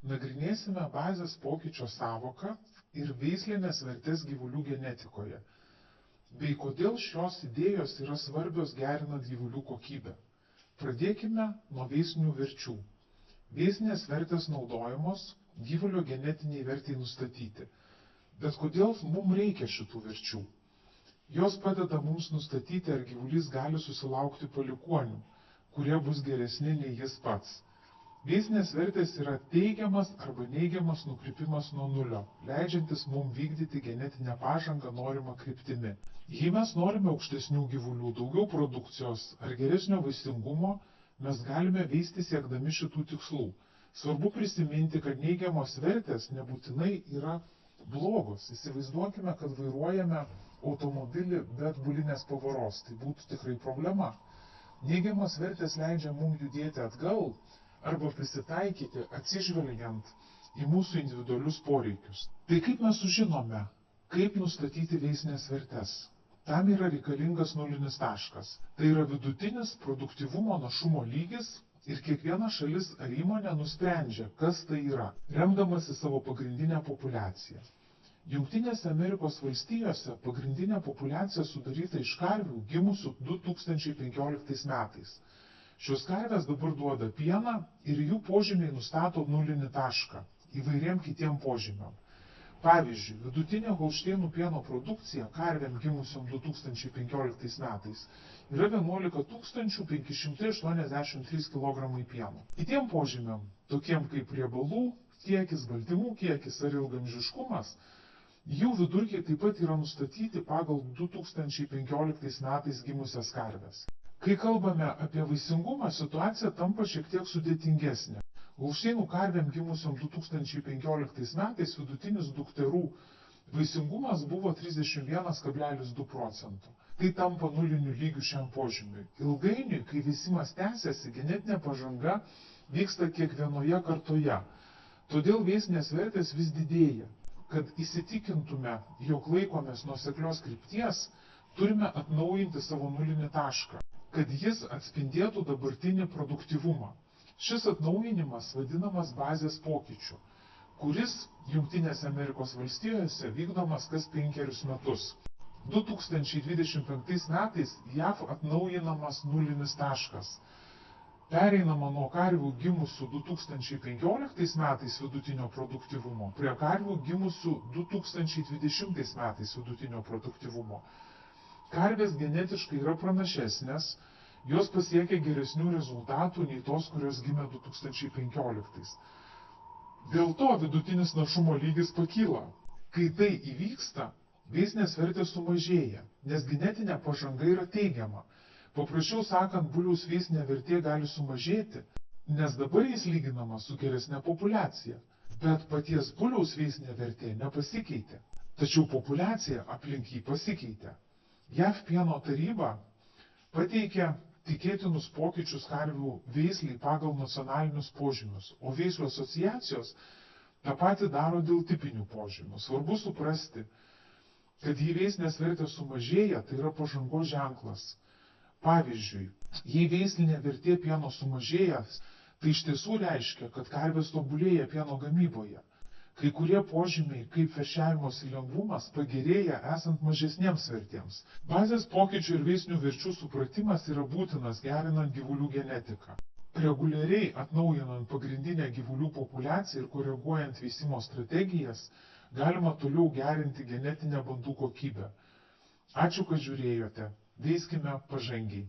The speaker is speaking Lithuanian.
Nagrinėsime bazės pokyčio sąvoką ir veislinės vertės gyvulių genetikoje, bei kodėl šios idėjos yra svarbios gerinant gyvulių kokybę. Pradėkime nuo veislinių verčių. Veislinės vertės naudojamos gyvulio genetiniai vertei nustatyti. Bet kodėl mums reikia šitų verčių? Jos padeda mums nustatyti, ar gyvulys gali susilaukti palikuonių, kurie bus geresni nei jis pats. Veislinės vertės yra teigiamas arba neigiamas nukrypimas nuo nulio, leidžiantis mums vykdyti genetinę pažangą norimą kryptimi. Jei mes norime aukštesnių gyvulių, daugiau produkcijos ar geresnio vaisingumo, mes galime veisti siekdami šitų tikslų. Svarbu prisiminti, kad neigiamos vertės nebūtinai yra blogos. Įsivaizduokime, kad vairuojame automobilį be atbulinės pavaros. Tai būtų tikrai problema. Neigiamos vertės leidžia mums judėti atgal arba prisitaikyti atsižvelgiant į mūsų individualius poreikius. Tai kaip mes sužinome, kaip nustatyti veislines vertes? Tam yra reikalingas nulinis taškas. Tai yra vidutinis produktyvumo našumo lygis ir kiekviena šalis ar įmonė nusprendžia, kas tai yra, remdamasi savo pagrindinę populiaciją. Jungtinėse Amerikos valstijose pagrindinė populiacija sudaryta iš karvių gimusių 2015 metais. Šios karvės dabar duoda pieną ir jų požymiai nustato nulinį tašką įvairiem kitiem požymiam. Pavyzdžiui, vidutinė Holšteinų pieno produkcija karvėm gimusiom 2015 metais yra 11 583 kg pieno. Kitiem požymiam, tokiem kaip riebalų kiekis, baltymų kiekis ar ilgamžiškumas, jų vidurkiai taip pat yra nustatyti pagal 2015 metais gimusias karves. Kai kalbame apie vaisingumą, situacija tampa šiek tiek sudėtingesnė. Holšteinų karvėm gimusiom 2015 metais vidutinis dukterų vaisingumas buvo 31,2 %. Tai tampa nuliniu lygiu šiam požymiui. Ilgainiui, kai veisimas tęsiasi, genetinė pažanga vyksta kiekvienoje kartoje. Todėl veislinės vertės vis didėja. Kad įsitikintume, jog laikomės nuoseklios krypties, turime atnaujinti savo nulinį tašką, kad jis atspindėtų dabartinį produktyvumą. Šis atnaujinimas vadinamas bazės pokyčiu, kuris Jungtinėse Amerikos valstijose vykdomas kas 5 metus. 2025 metais JAV atnaujinamas nulinis taškas. Pereinama nuo karvių gimusių 2015 metais vidutinio produktyvumo prie karvių gimusių 2020 metais vidutinio produktyvumo. Karvės genetiškai yra pranašesnės, jos pasiekia geresnių rezultatų nei tos, kurios gimė 2015. Dėl to vidutinis našumo lygis pakyla. Kai tai įvyksta, veislinės vertės sumažėja, nes genetinė pažanga yra teigiama. Paprasčiau sakant, buliaus veislinė vertė gali sumažėti, nes dabar jis lyginamas su geresnė populiacija. Bet paties buliaus veislinė vertė nepasikeitė. Tačiau populiacija aplink jį pasikeitė. JAV pieno taryba pateikė tikėtinus pokyčius karvių veisliai pagal nacionalinius požymius, o veislių asociacijos tą patį daro dėl tipinių požymių. Svarbu suprasti, kad jei veislinės vertės sumažėja, tai yra pažangos ženklas. Pavyzdžiui, jei veislinė vertė pieno sumažėja, tai iš tiesų reiškia, kad karvės tobulėja pieno gamyboje. Kai kurie požymiai, kaip veršiavimosi lengvumas, pagerėja esant mažesniems vertėms. Bazės pokyčių ir veislinių verčių supratimas yra būtinas gerinant gyvulių genetiką. Reguliariai atnaujinant pagrindinę gyvulių populiaciją ir koreguojant veisimo strategijas, galima toliau gerinti genetinę bandų kokybę. Ačiū, kad žiūrėjote. Veiskime pažangiai.